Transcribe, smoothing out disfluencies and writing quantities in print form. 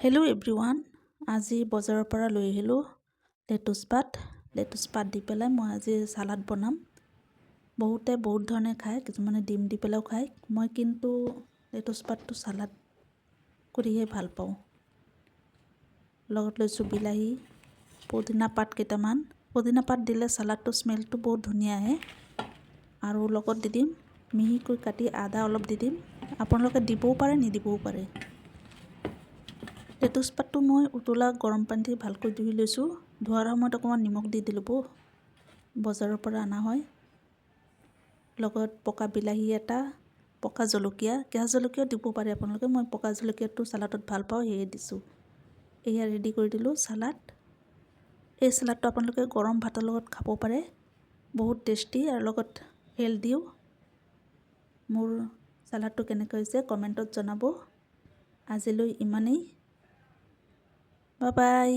Hello' everyone, আজি বজাৰৰ পৰা লৈ আহিলোঁ লেটুচ পাত দি পেলাই মই আজি চালাড বনাম। বহুতে বহুত ধৰণে খায়, কিছুমানে ডিম দি পেলাইও খায়। মই কিন্তু লেটুচ পাতটো চালাড কৰিহে ভাল পাওঁ। লগত লৈছোঁ বিলাহী, পুদিনা পাত কেইটামান। পুদিনা পাত দিলে চালাডটো স্মেলটো বহুত ধুনীয়া আহে। আৰু লগত দি দিম মিহিকৈ কাটি আদা অলপ দি দিম। আপোনালোকে দিবও পাৰে, নিদিবও পাৰে। লেটুচ পাতটো মই উতলা গৰম পানী দি ভালকৈ ধুই লৈছোঁ। ধোৱাৰ সময়ত অকণমান নিমখ দি দিলোঁ। বজাৰৰ পৰা অনা হয়। লগত পকা বিলাহী এটা, পকা জলকীয়া, কেঁচা জলকীয়াও দিব পাৰে আপোনালোকে। মই পকা জলকীয়াটো চালাডত ভাল পাওঁ, সেয়ে দিছোঁ। এয়া ৰেডি কৰি দিলোঁ চালাড। এই চালাডটো আপোনালোকে গৰম ভাতৰ লগত খাব পাৰে, বহুত টেষ্টি আৰু লগত হেল্ডিও। মোৰ চালাডটো কেনেকৈ হৈছে কমেণ্টত জনাব। আজিলৈ ইমানেই। Bye bye.